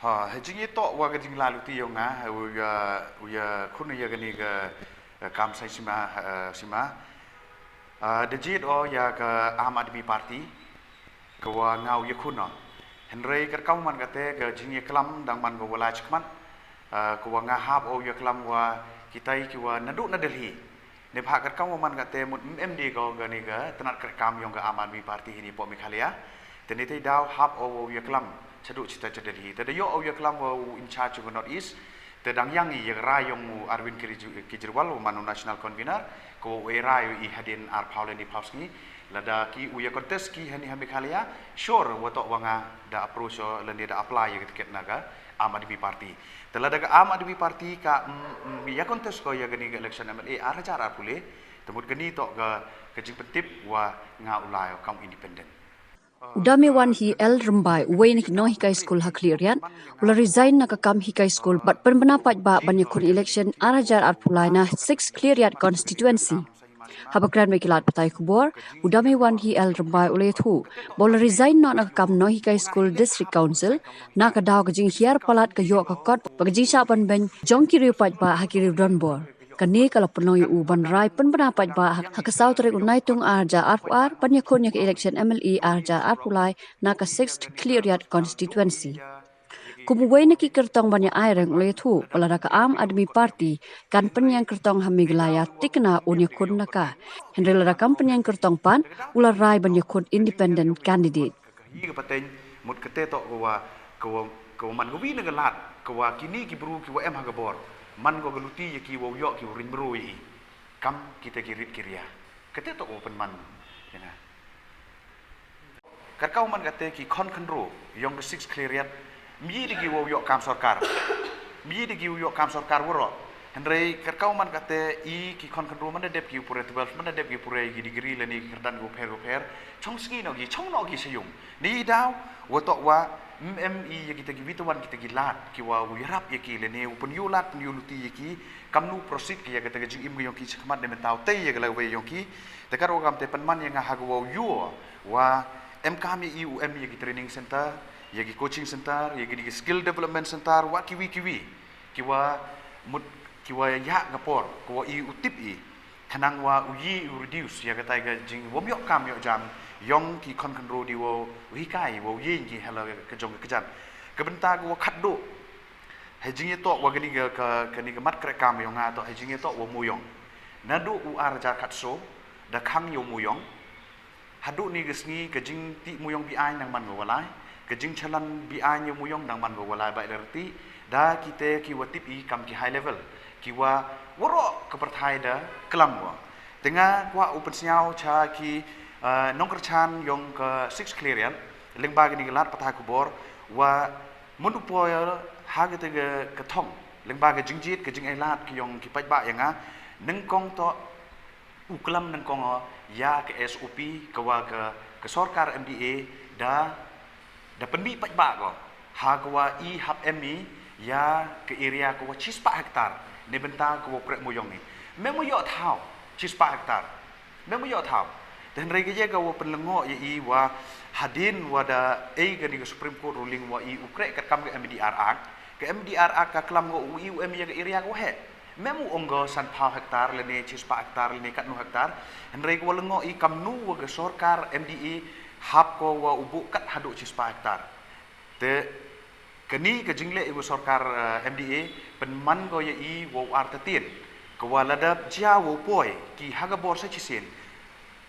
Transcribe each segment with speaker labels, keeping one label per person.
Speaker 1: Hejing itu wa gajing lalu ti yang uya kun ya gani ga kam sai sima dejit ya ke Ahmad Admi Party ke wa ngau ya kun no Henry ker kau man kate ga jing ya kelam dang man go wala chkman ke wa ngahap ya kelam wa kitai ki wa nadu na Delhi ne bha ker kau man kate mut MD go gani ga tenat ker kam yang ga Ahmad Admi Party ini po Meghalaya tenite daw hap ya kelam Ceduk cita Delhi. Tada yo au yaklam wa in charge of North East. Tadang yang i rayong Arvind Kejriwal manu national convener ko era i hadin ar Paulen di Pauski lada ki uya contest ki hani Meghalaya sure watok wanga da approach lende da apply ya tiket naga Ahmad Admi Party. Telada ka Ahmad Admi Party ka ya contest ko ya gani election MLA ar cara pule temut gani tok ga kejing pentip wa nga ulai kaum independent.
Speaker 2: Udame wan hi el rembai uwe ni no hikai school haklirian ula resign na kakam hikai school but penpendapat ba banyakun election arajar arpulai na 6 cleariat constituency habakran mekilat patai kubor udame wan hi el rembai ule thu bola resign na kakam no hikai school district council na kadaw kajing hiar palat kayo kakot pagji sapan ben jongki ripat ba hakiri donbor Kani kalau penuh uban rai pendapat bah hakasau terik unai tung arja arpuar penyakun yang election MLE arja arpulai naka 6th cleariat constituency. Kumuway na kertong banyak aireng oleh tu pelada ka Admi Party kan penyang kertong Meghalaya tikna unyakun naka. Henry lada kam penyang kertong pan ular rai banyakun independent candidate.
Speaker 1: Mut kete tok ko man go wi nagalat ko kini ki bru ki wa em hagabor man go galuti ki wo yo ki ring bru yi kam kita kirit kiria kete tok open man yana kat kau man kate ki kon kandro yong 6 cleariat mi di ki wo yo kam sarkar mi di ki wo yo kam sarkar woro henry kat kau man kate I ki kon kandro man dep ki pure tebal man dep ki pure ki degree le ni kerdan go per chong ski no gi chong no gi sayung ni daw wo tok wa MMI ya kita gibitawan kita gilat kiwa wirap ya ki lene upun yulat yuluti ya ki kamnu prosit ki ya kita gajing im yong ki chakmat de mentau te ya gala we yong ki tekar ogam te penman yang hagwa yu wa MKM ya UM ya ki training center ya ki coaching center ya ki skill development center wa kiwi kiwa mut kiwa ya ngapor kiwa I utip I kanang wa uyi reduce ya kata gajing wom yok kam yok jam Yong ki kon kandro di wo hikai wo yin ki hala kejong kejan kebenta wo khaddo hejing to wa gani gani mat krek kam yong to hejing to wo muyong nadu u arja khatso da khang yo muyong hadu ni gesni kejing ti muyong bi ai nang man go walai kejing chalan bi ai yo muyong nang man go walai ba lerti da kite ki watip I kam ki high level ki wa woro keperthai da kelam wa tengah wa open siau cha ki nong kerchan yong ke 6 clearian lengba gini gelat patah kubor wa munupoy hage te ke thong lengba ke jingjit ke jing elat ki yong ki paj ba yang nengkong to uklam nengkong ya ke SOP ke wa ke sarkar MDA da penbi paj ba ko ha ke wa I hab MI ya ke area ko 4 hektar ne benta ko prek moyong ni memo yo thau 4 hektar memo yo thau dan rege jaga wa penlengo I wa hadin wada gani ke Supreme Court ruling wa I ukrek kat kam ke MDR Act ke MDR Act ka klam go UM ya ke area ko he memu onggo san pa hektar lene 4 hektar lene kat no hektar dan rege wa lengo I kam nu wa ke sarkar MDE hap ko wa ubu kat hadu 4 hektar te keni ke jingle I wa sarkar MDA penman go I wa artatin ko wa ladap jia wo poi ki hagabor sa chisin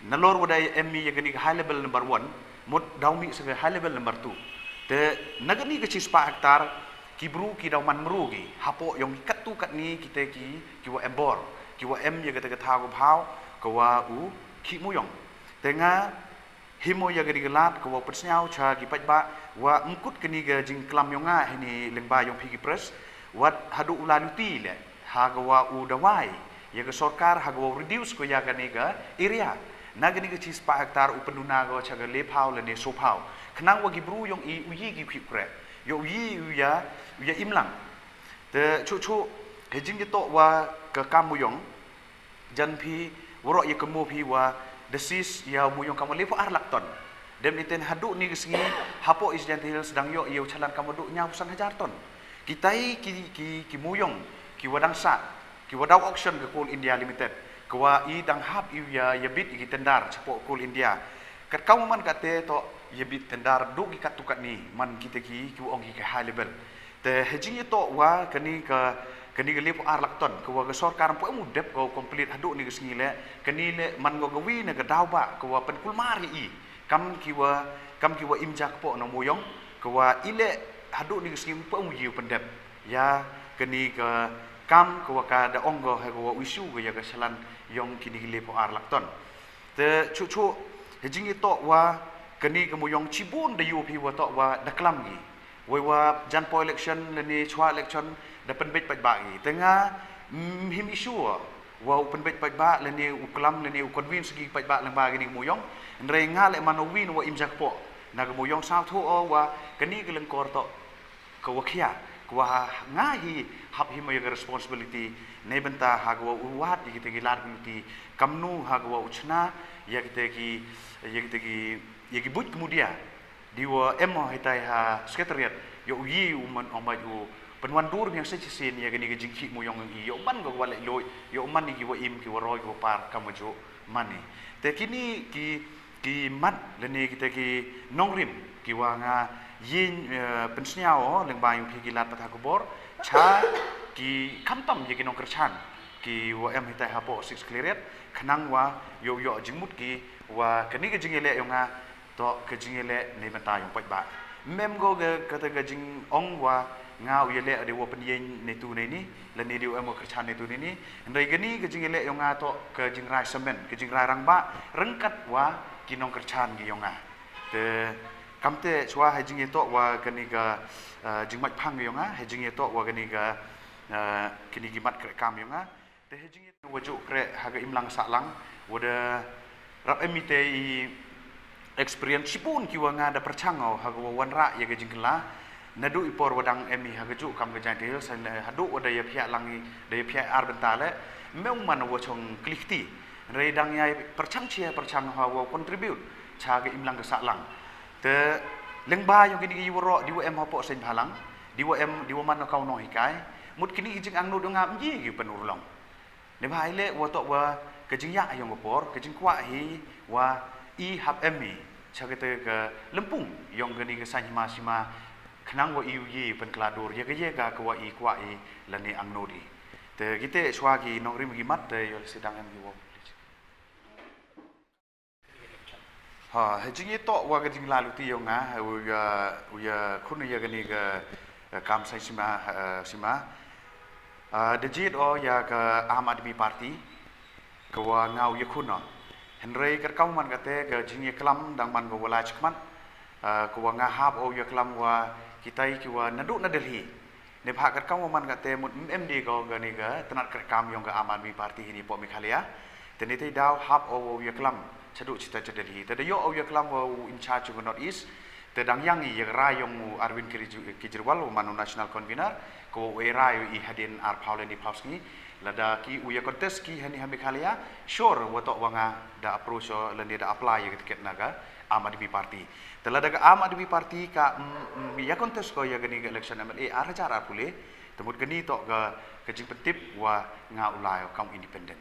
Speaker 1: Nalor wadai MI yang gani high level number 1 mut daumi sebagai high level number 2 te nagani ke 4 hektar kibru ki dauman meru ki hapo yang kat tu kat ni kita ki wa embor ki wa M ya kata kata ko phau ko wa u ki muyong tenga himo ya gani gelat ko wa persnyau cha ki paj ba wa mkut kini ga jing klam yonga ini lengba yong pigi press wat hadu ulaluti le ha ko wa u dawai ya ke sarkar ha ko reduce ko ya gani ga area nagani ke 4 hektar upenuna go chaga lepau le ne sopau kenang wagi bru yong I uyi gi khipre yo yi ya imlang te chu hejing to wa ke kamuyong jan phi woro ye kemo phi wa desis ya muyong kam lepo ar lakton Dem iten haduk ni kesengi hapo isjantil sedang yo iyo calan kamoduk nya usan hajar ton. Kitai ki muyong ki wadang sa ki wadau auction ke Coal India Limited. Kwa I dang hap ya bit ki tendar cepo Coal India. Kat kau man kate to ya bit tendar duk ki katukat ni man kita ki ong ki high level. Te hejing to wa kani ke lepo arlak ton kwa ke sorkar po mudep ko complete haduk ni kesengi le kani le man go gawi ne ke dau ba kwa pen kulmari I. Kam kiwa imjak po no muyong kwa ile haduk ni kesengi po muyu pendep. Ya kani ke kam kwa ka da onggo ha kwa isu ke ya ke salan yong kini gile po arlak ton. Te cu hejing to wa kani kemuyong cibun de UP wa to wa da klam gi. Wa jan po election leni chwa election da penbet pat ba gi. Tengah him isu wa penbet pat ba leni uklam leni convince gi pat ba lang ba gini kemuyong. Ndre nga le manowin wa imjak po. Na kemuyong sa thu o wa kani geleng kor to ko wakia kwa ngahi hap him ya responsibility ne benta hagwa uwat kita gilar kulti kamnu hagwa uchna ya kita ki but kemudian diwa emo hitai ha sekretariat yo yi uman omaju penwan dur yang sesin ya gani gejingki mo yong yo man go wale loy yo man ni wa im ki waroi go par kamajo mani te kini ki mat leni kita ki nongrim ki wa nga yin pensniao leng bayu ki lat ta kubor cha ki kamtam ye ki nong kerchan ki wa em hitai hapo 6 clearet khnang wa yo jingmut ki wa kani ke jingele yonga to ke jingele ne benta yong pai ba mem go ge kata ke jing ong wa ngau yele de wa penyen ne tu ne ni le ne de em kerchan ne tu ni ndai gani ke jingele yonga to ke jingrai semen ke jingrai rangba rengkat wa ki nong kerchan gi yonga te kamte chwa hajing to wa kani ga jingmat phang yonga hajing to wa kani ga kini gimat kre kam yonga te hajing waju kre haga imlang saklang wada rap emite experience sipun ki wa nga da perchangau haga wan ra ya ga jingla nadu ipor wadang emi haga ju kam ga jadil san hadu wada ya phia langi da ya phia ar bentale meung man wa chong klifti redang ya perchang chia perchang ha wa contribute cha ga imlang ga saklang te lengba yung kini woro diwa em hapo sen halang diwa man kau no hikai mut kini jing ang no ngam ji gi penurlong ne bhai le wo to wa ke jing ya yung por ke jing kwa hi wa I hap emi chagete ke lempung yung kini ke sanyma sima khnang wa iu yi pen kladur ye ga kwa I lani ang no di te gite chwa gi nongrim gi mat te yo sedang em gi wo ha hejing to wa ga jing lalu ti yo nga uya khun ya gani ga kam sai sima de jit o ya ka Aam Aadmi Party ka wa ngau ya khun no henrei ka kau man ka te ga jing ye klam dang man go wala chkman ka wa nga hap o ya klam wa kitai ki wa nadu na Delhi ne bha ka kau man ka te mut MD go gani ga tanat ka kam yong ga Aam Aadmi Party ni po Meghalaya teni te daw hap o ya klam chaduk cita Delhi te yo o ya klam wa in charge of North East te dang yang I ya rayong Arvind Kejriwal manu national convener ko we rayo I hadin ar Paulendi Pauski lada ki uya contest ki hani Meghalaya sure wato wanga da approach lende da apply ya tiket naga Aam Aadmi Party te lada ga Aam Aadmi Party ka ya contest ko ya gani election MLA ar cara pule temut gani to ga kejing pentip wa nga ulai kaum independent